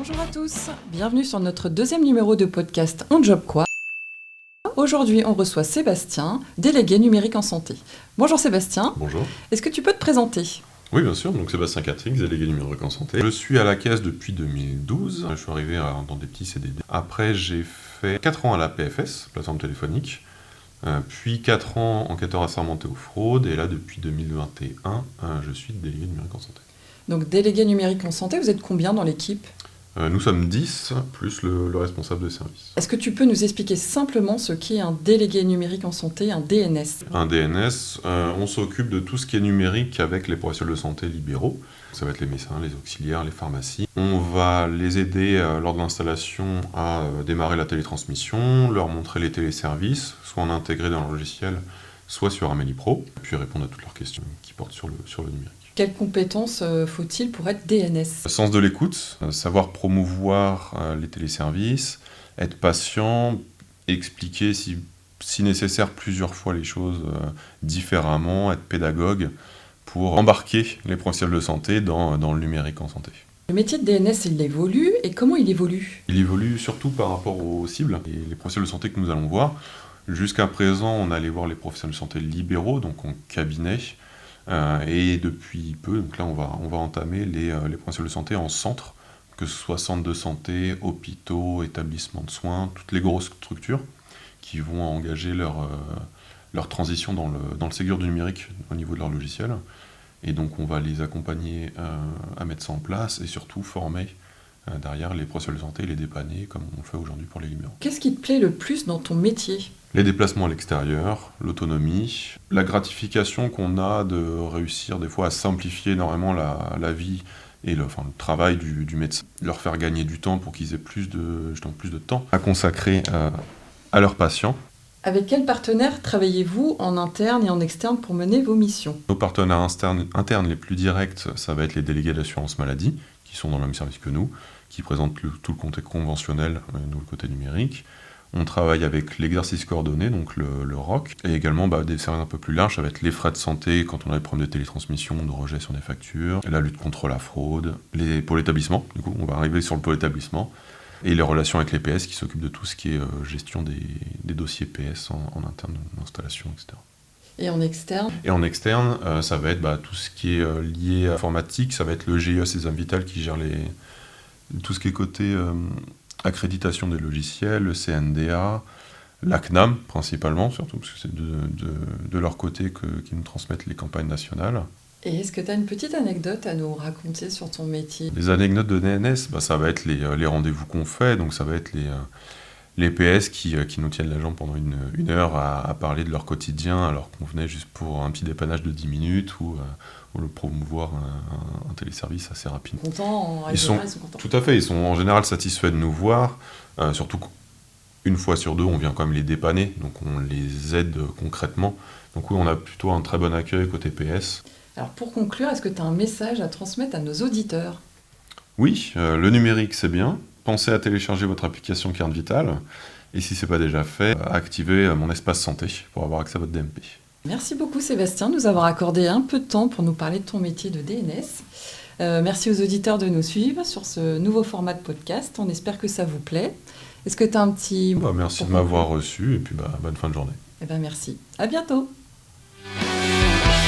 Bonjour à tous, bienvenue sur notre deuxième numéro de podcast On Job Quoi. Aujourd'hui, on reçoit Sébastien, délégué numérique en santé. Bonjour Sébastien. Bonjour. Est-ce que tu peux te présenter ? Oui, bien sûr, donc Sébastien Catrix, délégué numérique en santé. Je suis à la caisse depuis 2012, je suis arrivé dans des petits CDD. Après, j'ai fait 4 ans à la PFS, plateforme téléphonique, puis 4 ans enquêteur assermenté aux fraudes, et là, depuis 2021, je suis délégué numérique en santé. Donc délégué numérique en santé, vous êtes combien dans l'équipe ? Nous sommes 10, plus le responsable de service. Est-ce que tu peux nous expliquer simplement ce qu'est un délégué numérique en santé, un DNS ? Un DNS, on s'occupe de tout ce qui est numérique avec les professionnels de santé libéraux. Ça va être les médecins, les auxiliaires, les pharmacies. On va les aider lors de l'installation à démarrer la télétransmission, leur montrer les téléservices, soit en intégré dans le logiciel, soit sur Amélie Pro, puis répondre à toutes leurs questions qui portent sur le numérique. Quelles compétences faut-il pour être DNS ? Sens de l'écoute, savoir promouvoir les téléservices, être patient, expliquer si nécessaire plusieurs fois les choses différemment, être pédagogue pour embarquer les professionnels de santé dans le numérique en santé. Le métier de DNS, il évolue, et comment il évolue ? Il évolue surtout par rapport aux cibles et les professionnels de santé que nous allons voir. Jusqu'à présent, on allait voir les professionnels de santé libéraux, donc en cabinet, et depuis peu, donc là on va entamer les professionnels de santé en centre, que ce soit centres de santé, hôpitaux, établissements de soins, toutes les grosses structures qui vont engager leur transition dans le Ségur du numérique au niveau de leur logiciel. Et donc on va les accompagner à mettre ça en place et surtout former derrière les professionnels de santé et les dépanner comme on le fait aujourd'hui pour les libéraux. Qu'est-ce qui te plaît le plus dans ton métier ? Les déplacements à l'extérieur, l'autonomie, la gratification qu'on a de réussir des fois à simplifier énormément la vie et le travail du médecin, leur faire gagner du temps pour qu'ils aient plus de temps à consacrer à leurs patients. Avec quels partenaires travaillez-vous en interne et en externe pour mener vos missions ? Nos partenaires internes les plus directs, ça va être les délégués d'assurance maladie, qui sont dans le même service que nous, qui présentent tout le contexte conventionnel, nous le côté numérique. On travaille avec l'exercice coordonné, donc le ROC, et également des services un peu plus larges, ça va être les frais de santé quand on a des problèmes de télétransmission, de rejet sur des factures, la lutte contre la fraude, les pôles établissements, du coup on va arriver sur le pôle établissement, et les relations avec les PS qui s'occupent de tout ce qui est gestion des dossiers PS en interne d'installation, etc. Et en externe ? Et en externe, ça va être tout ce qui est lié à l'informatique, ça va être le GIE Exam Vital qui gère tout ce qui est côté accréditation des logiciels, le CNDA, la CNAM principalement, surtout parce que c'est de leur côté qu'ils nous transmettent les campagnes nationales. Et est-ce que tu as une petite anecdote à nous raconter sur ton métier ? Les anecdotes de DNS, ça va être les rendez-vous qu'on fait, donc ça va être les PS qui nous tiennent la jambe pendant une heure à parler de leur quotidien, alors qu'on venait juste pour un petit dépannage de 10 minutes ou le promouvoir un téléservice assez rapide. Ils sont contents. Tout à fait, ils sont en général satisfaits de nous voir, surtout qu'une fois sur deux, on vient quand même les dépanner, donc on les aide concrètement. Donc oui, on a plutôt un très bon accueil côté PS. Alors pour conclure, est-ce que tu as un message à transmettre à nos auditeurs ? Oui, le numérique c'est bien. Pensez à télécharger votre application Carte Vitale. Et si ce n'est pas déjà fait, activez mon espace santé pour avoir accès à votre DMP. Merci beaucoup Sébastien de nous avoir accordé un peu de temps pour nous parler de ton métier de DNS. Merci aux auditeurs de nous suivre sur ce nouveau format de podcast. On espère que ça vous plaît. Est-ce que tu as un petit... Merci de m'avoir reçu et puis bonne fin de journée. Merci. À bientôt.